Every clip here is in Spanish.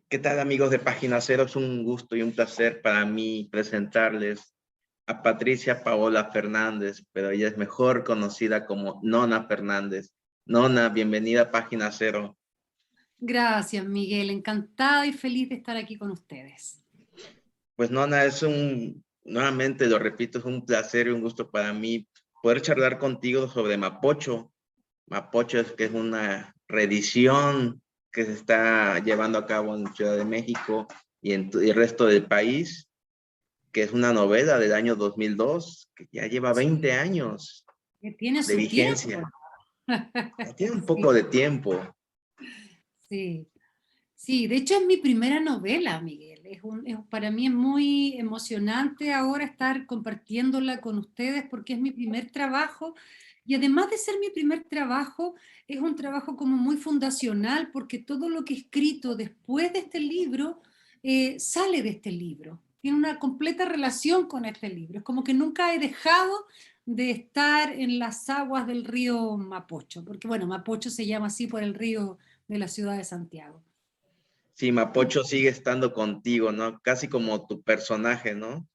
¿Qué tal, amigos de Página Cero? Es un gusto y un placer para mí presentarles a Patricia Paola Fernández, pero ella es mejor conocida como Nona Fernández. Nona, bienvenida a Página Cero. Gracias, Miguel. Encantada y feliz de estar aquí con ustedes. Pues Nona, nuevamente lo repito, es un placer y un gusto para mí poder charlar contigo sobre Mapocho. Mapocho es que es una reedición que se está llevando a cabo en Ciudad de México y en el resto del país, que es una novela del año 2002, que ya lleva 20 años Que tiene de su tiempo. vigencia. Ya tiene un Sí, poco de tiempo. sí. Sí, de hecho es mi primera novela, Miguel. Para mí es muy emocionante ahora estar compartiéndola con ustedes porque es mi primer trabajo y además de ser mi primer trabajo, es un trabajo como muy fundacional porque todo lo que he escrito después de este libro sale de este libro. Tiene una completa relación con este libro. Es como que nunca he dejado de estar en las aguas del río Mapocho, porque bueno, Mapocho se llama así por el río de la ciudad de Santiago. Sí, Mapocho sigue estando contigo, ¿no? Casi como tu personaje, ¿no?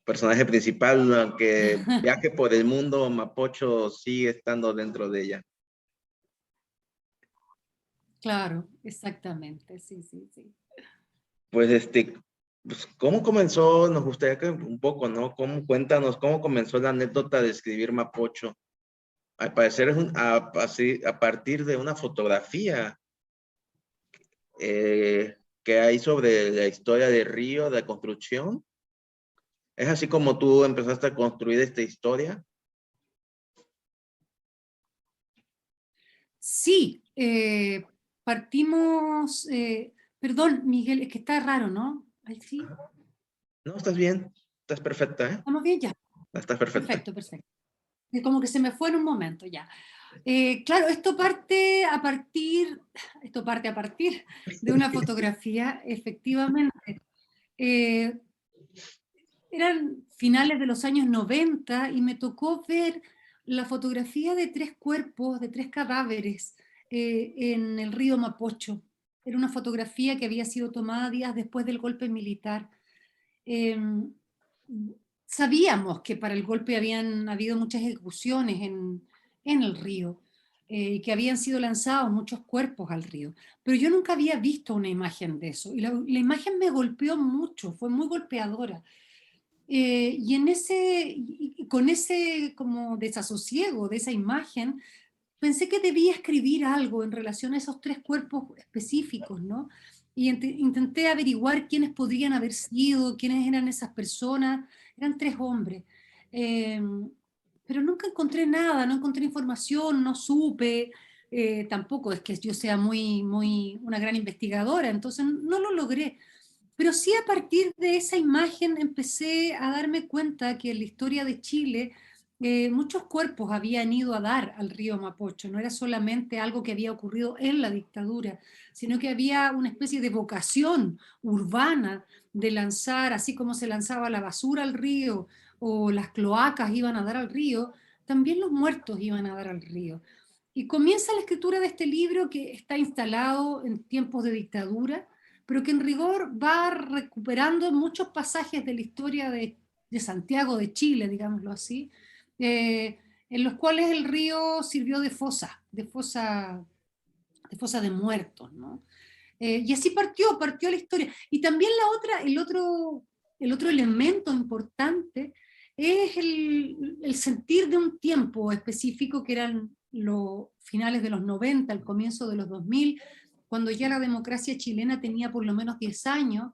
Personaje principal, aunque viaje por el mundo, Mapocho sigue estando dentro de ella. Claro, exactamente, sí, sí, sí. Pues pues, ¿cómo comenzó? Nos gustaría que un poco, ¿no? Cuéntanos, ¿cómo comenzó la anécdota de escribir Mapocho? Al parecer a partir de una fotografía que hay sobre la historia de Río, de la construcción. ¿Es así como tú empezaste a construir esta historia? Sí, partimos, perdón, Miguel, es que está raro, ¿no? Ay, sí, No, estás bien, estás perfecta, ¿eh? ¿estamos bien? Ya, Estás perfecta. perfecto, perfecto. Como que se me fue en un momento, ya. Claro, esto parte a partir de una fotografía, efectivamente. Eh, Eran finales de los años 90 y me tocó ver la fotografía de tres cuerpos, de tres cadáveres en el río Mapocho. Era una fotografía que había sido tomada días después del golpe militar. Eh, Sabíamos que para el golpe habían habido muchas ejecuciones en el río y que habían sido lanzados muchos cuerpos al río, pero yo nunca había visto una imagen de eso y la imagen me golpeó mucho, fue muy golpeadora. Y con ese como desasosiego de esa imagen, pensé que debía escribir algo en relación a esos tres cuerpos específicos, ¿no? Y intenté averiguar quiénes podrían haber sido, quiénes eran esas personas. Eran tres hombres. Eh, pero nunca encontré nada, no encontré información, no supe. Tampoco es que yo sea una gran investigadora, entonces no lo logré. Pero sí a partir de esa imagen empecé a darme cuenta que en la historia de Chile muchos cuerpos habían ido a dar al río Mapocho. No era solamente algo que había ocurrido en la dictadura, sino que había una especie de vocación urbana de lanzar, así como se lanzaba la basura al río o las cloacas iban a dar al río, también los muertos iban a dar al río. Y comienza la escritura de este libro que está instalado en tiempos de dictadura, pero que en rigor va recuperando muchos pasajes de la historia de Santiago de Chile, digámoslo así, en los cuales el río sirvió de fosa de muertos, ¿no? Y así partió la historia. Y también el otro elemento importante es el sentir de un tiempo específico que eran los finales de los 90, el comienzo de los 2000, cuando ya la democracia chilena tenía por lo menos 10 años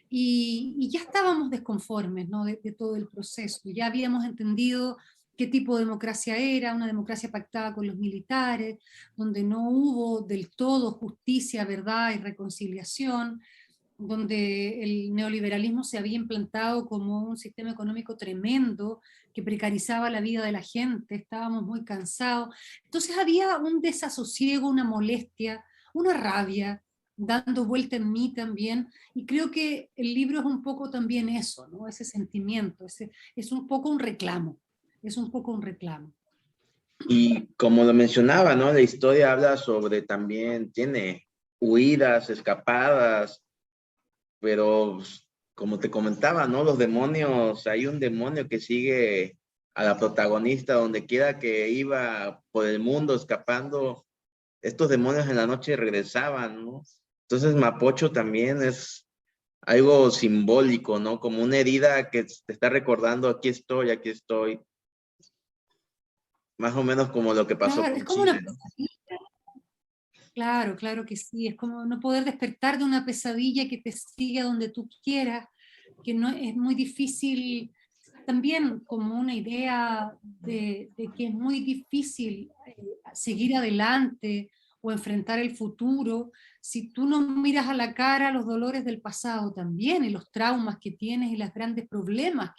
y ya estábamos desconformes, ¿no? de todo el proceso. Ya habíamos entendido qué tipo de democracia era, una democracia pactada con los militares, donde no hubo del todo justicia, verdad y reconciliación, donde el neoliberalismo se había implantado como un sistema económico tremendo que precarizaba la vida de la gente, estábamos muy cansados. Entonces había un desasosiego, una molestia, una rabia dando vuelta en mí también, y creo que el libro es un poco también eso, ¿no? Ese sentimiento, es un poco un reclamo, es un poco un reclamo. Y como lo mencionaba, ¿no? La historia habla sobre también, tiene huidas, escapadas, pero pues, como te comentaba, ¿no? Los demonios, hay un demonio que sigue a la protagonista donde quiera que iba por el mundo escapando, estos demonios en la noche regresaban, ¿no? Entonces Mapocho también es algo simbólico, ¿no? Como una herida que te está recordando, aquí estoy, más o menos como lo que pasó Claro, es con como una Chile, ¿no? pesadilla. Claro, claro que sí, es como no poder despertar de una pesadilla que te siga donde tú quieras, que no es muy difícil, también como una idea de que es muy difícil seguir adelante o enfrentar el futuro si tú no miras a la cara los dolores del pasado también y los traumas que tienes y los grandes problemas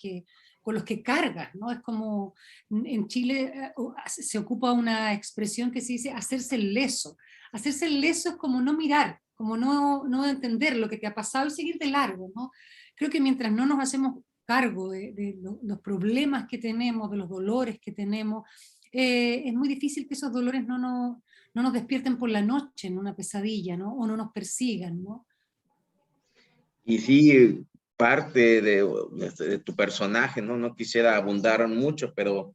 con los que cargas, ¿no? Es como en Chile se ocupa una expresión que se dice hacerse el leso. Hacerse el leso es como no mirar, como no entender lo que te ha pasado y seguir de largo, ¿no? Creo que mientras no nos hacemos cargo los problemas que tenemos, de los dolores que tenemos, es muy difícil que esos dolores no nos despierten por la noche en una pesadilla, ¿no? O no nos persigan, ¿no? Y sí, parte de tu personaje, ¿no? No quisiera abundar mucho, pero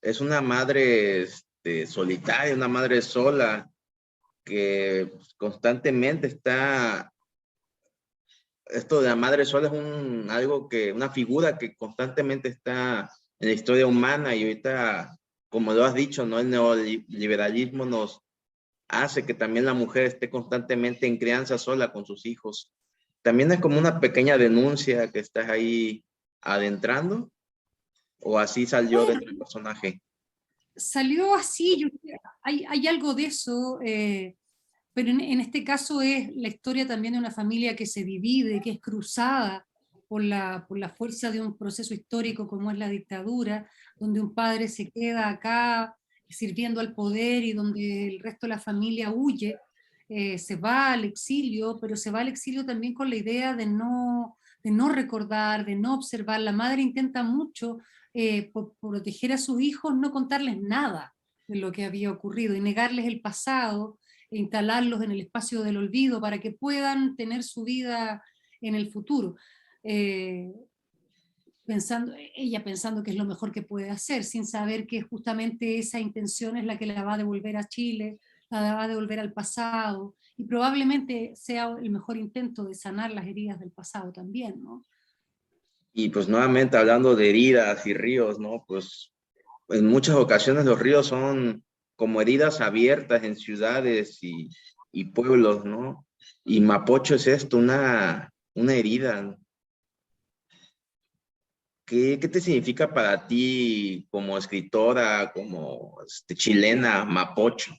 es una madre solitaria, una madre sola, que constantemente está, esto de la madre sola es algo que, una figura que constantemente está en la historia humana y ahorita, como lo has dicho, ¿no? El neoliberalismo nos hace que también la mujer esté constantemente en crianza sola con sus hijos. También es como una pequeña denuncia que estás ahí adentrando, o así salió de Bueno, tu personaje. salió así, hay algo de eso, pero en este caso es la historia también de una familia que se divide, que es cruzada por la fuerza de un proceso histórico como es la dictadura, donde un padre se queda acá sirviendo al poder y donde el resto de la familia huye, se va al exilio, pero se va al exilio también con la idea de no recordar, de no observar. La madre intenta mucho por proteger a sus hijos, no contarles nada de lo que había ocurrido y negarles el pasado e instalarlos en el espacio del olvido para que puedan tener su vida en el futuro. Eh, ella pensando que es lo mejor que puede hacer, sin saber que justamente esa intención es la que la va a devolver a Chile, la va a devolver al pasado, y probablemente sea el mejor intento de sanar las heridas del pasado también, ¿no? Y pues nuevamente hablando de heridas y ríos, ¿no? Pues en muchas ocasiones los ríos son como heridas abiertas en ciudades y pueblos, ¿no? Y Mapocho es esto, una herida. ¿Qué te significa para ti como escritora, como chilena, Mapocho?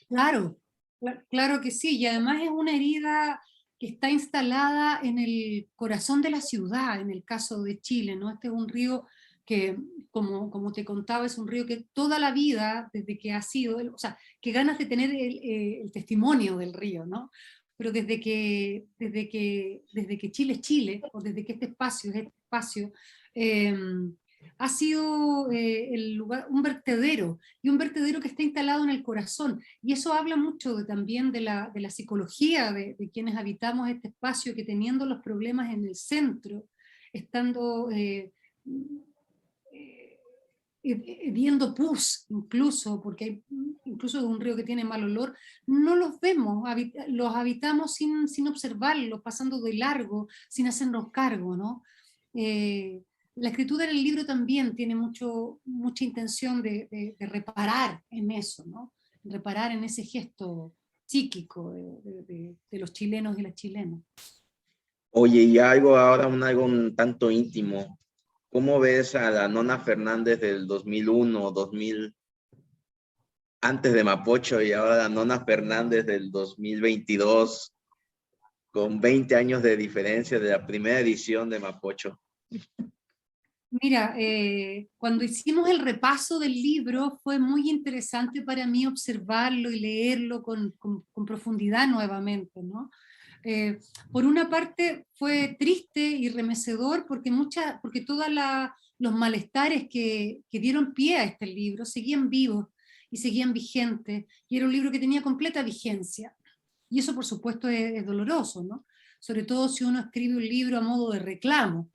Claro, claro que sí, y además es una herida que está instalada en el corazón de la ciudad, en el caso de Chile, ¿no? Este es un río que, como te contaba, es un río que toda la vida, desde que ha sido, o sea, que ganas de tener el testimonio del río, ¿no? Pero desde que Chile es Chile, o desde que este espacio, eh, ha sido el lugar, y un vertedero que está instalado en el corazón. Y eso habla mucho también de la psicología de quienes habitamos este espacio, que teniendo los problemas en el centro, estando viendo pus, incluso, porque hay, incluso es un río que tiene mal olor, no los vemos, los habitamos sin observarlos, pasando de largo, sin hacernos cargo, ¿no? Eh, la escritura del libro también tiene mucha intención de reparar en eso, ¿no? Reparar en ese gesto psíquico de los chilenos y las chilenas. Oye, y algo un tanto íntimo. ¿Cómo ves a la Nona Fernández del 2001, 2000, antes de Mapocho, y ahora la Nona Fernández del 2022, con 20 años de diferencia de la primera edición de Mapocho? Mira, cuando hicimos el repaso del libro fue muy interesante para mí observarlo y leerlo con profundidad nuevamente, ¿no? Por una parte fue triste y remecedor porque toda los malestares que dieron pie a este libro seguían vivos y seguían vigentes, y era un libro que tenía completa vigencia. Y eso, por supuesto, es doloroso, ¿no? Sobre todo si uno escribe un libro a modo de reclamo.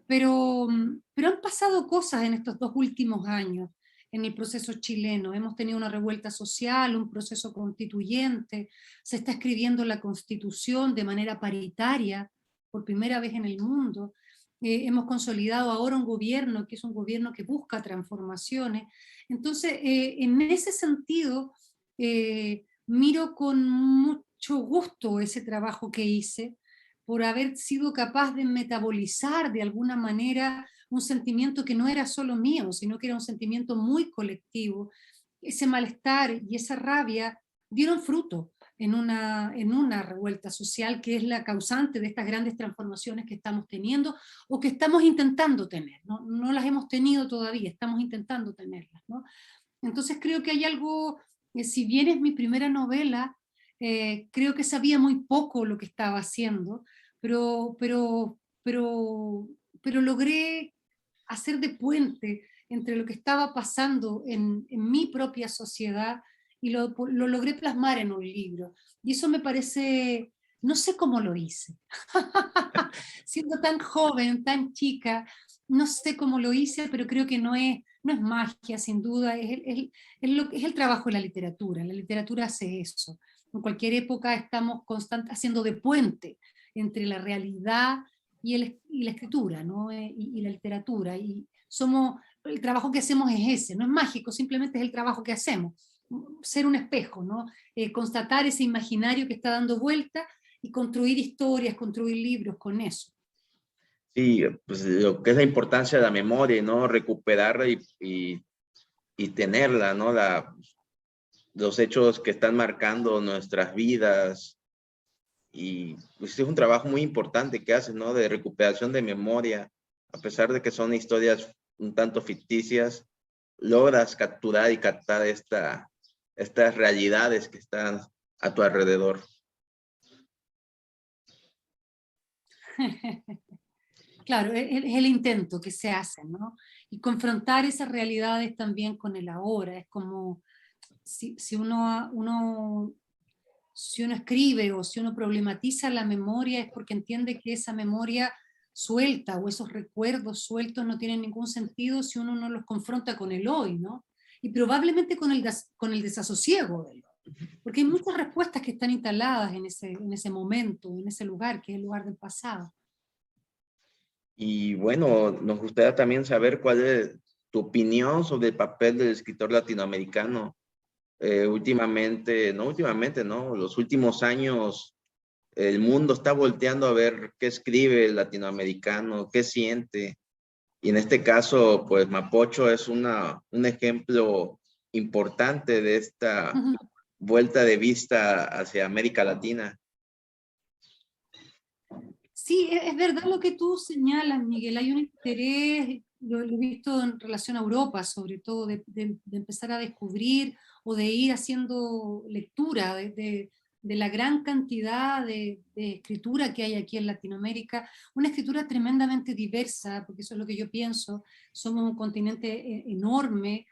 Pero han pasado cosas en estos 2 últimos años en el proceso chileno. Hemos tenido una revuelta social, un proceso constituyente, se está escribiendo la Constitución de manera paritaria, por primera vez en el mundo. Hemos consolidado ahora un gobierno que es un gobierno que busca transformaciones. Entonces, en ese sentido, miro con mucho gusto ese trabajo que hice, por haber sido capaz de metabolizar de alguna manera un sentimiento que no era solo mío, sino que era un sentimiento muy colectivo. Ese malestar y esa rabia dieron fruto en una revuelta social que es la causante de estas grandes transformaciones que estamos teniendo o que estamos intentando tener. No las hemos tenido todavía, estamos intentando tenerlas, ¿no? Entonces creo que hay algo, si bien es mi primera novela, creo que sabía muy poco lo que estaba haciendo, pero, pero, pero, pero logré hacer de puente entre lo que estaba pasando en mi propia sociedad y lo logré plasmar en un libro. Y eso me parece, no sé cómo lo hice. Siendo tan joven, tan chica, no sé cómo lo hice, pero creo que no es magia, sin duda, es el trabajo de la literatura. La literatura hace eso. En cualquier época estamos haciendo de puente entre la realidad y la escritura, ¿no? Y la literatura. Y el trabajo que hacemos es ese, no es mágico, simplemente es el trabajo que hacemos. Ser un espejo, ¿no? Constatar ese imaginario que está dando vuelta y construir historias, construir libros con eso. Sí, pues lo que es la importancia de la memoria, ¿no? Recuperarla y tenerla, ¿no? Los hechos que están marcando nuestras vidas. Y pues es un trabajo muy importante que haces, ¿no? De recuperación de memoria. A pesar de que son historias un tanto ficticias, logras capturar y captar estas realidades que están a tu alrededor. Claro, es el intento que se hace, ¿no? Y confrontar esas realidades también con el ahora. Es como si si uno escribe o si uno problematiza la memoria es porque entiende que esa memoria suelta o esos recuerdos sueltos no tienen ningún sentido si uno no los confronta con el hoy, ¿no? Y probablemente con el desasosiego del hoy. Porque hay muchas respuestas que están instaladas en ese momento, en ese lugar, que es el lugar del pasado. Y bueno, nos gustaría también saber cuál es tu opinión sobre el papel del escritor latinoamericano. Últimamente, ¿no? Los últimos años, el mundo está volteando a ver qué escribe el latinoamericano, qué siente. Y en este caso, pues Mapocho es un ejemplo importante de esta vuelta de vista hacia América Latina. Sí, es verdad lo que tú señalas, Miguel. Hay un interés, lo he visto en relación a Europa, sobre todo, de empezar a descubrir o de ir haciendo lectura de la gran cantidad de escritura que hay aquí en Latinoamérica. Una escritura tremendamente diversa, porque eso es lo que yo pienso. Somos un continente enorme,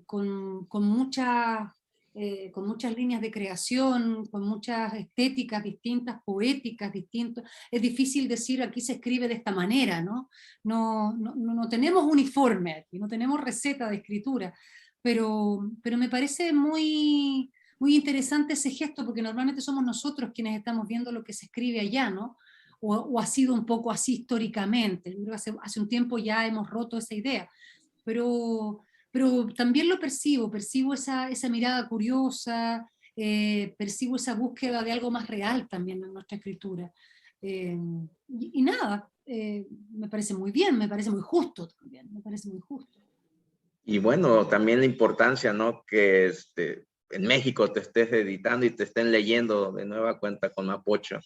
con muchas líneas de creación, con muchas estéticas distintas, poéticas distintas. Es difícil decir aquí se escribe de esta manera, ¿no? No tenemos uniforme aquí, no tenemos receta de escritura, pero me parece muy interesante ese gesto, porque normalmente somos nosotros quienes estamos viendo lo que se escribe allá, ¿no? O ha sido un poco así históricamente. Yo creo que hace un tiempo ya hemos roto esa idea, pero también lo percibo esa mirada curiosa, percibo esa búsqueda de algo más real también en nuestra escritura. Y nada, me parece muy bien, me parece muy justo también, me parece muy justo. Y bueno, también la importancia, ¿no? Que en México te estés editando y te estén leyendo de nueva cuenta con Mapocho.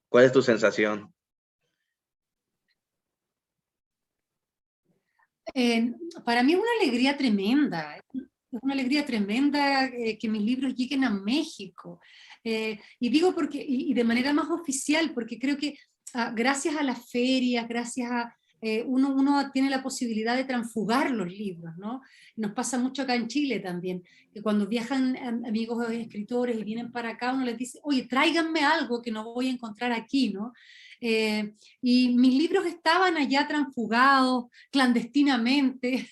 ¿Cuál es tu sensación? Para mí es una alegría tremenda que mis libros lleguen a México. Y digo y de manera más oficial, porque creo que gracias a las ferias, gracias uno tiene la posibilidad de transfugar los libros, ¿no? Nos pasa mucho acá en Chile también, que cuando viajan amigos escritores y vienen para acá, uno les dice, oye, tráiganme algo que no voy a encontrar aquí, ¿no? Y mis libros estaban allá transfugados clandestinamente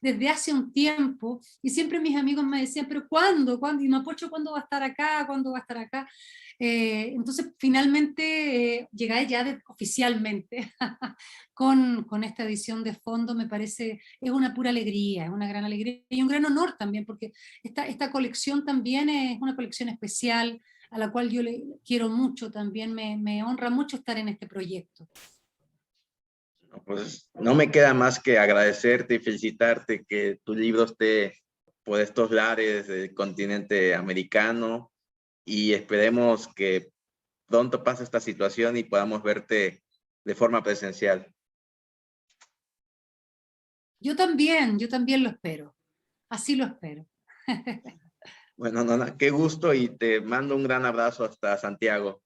desde hace un tiempo, y siempre mis amigos me decían, pero ¿cuándo? ¿Cuándo? Y Mapocho, ¿cuándo va a estar acá? ¿Cuándo va a estar acá? Entonces, finalmente, llegué ya oficialmente con esta edición de fondo, me parece, es una pura alegría, es una gran alegría y un gran honor también, porque esta colección también es una colección especial, a la cual yo le quiero mucho también, me honra mucho estar en este proyecto. Pues no me queda más que agradecerte y felicitarte que tu libro esté por estos lares del continente americano, y esperemos que pronto pase esta situación y podamos verte de forma presencial. Yo también lo espero, así lo espero. Bueno, Nona, qué gusto, y te mando un gran abrazo hasta Santiago.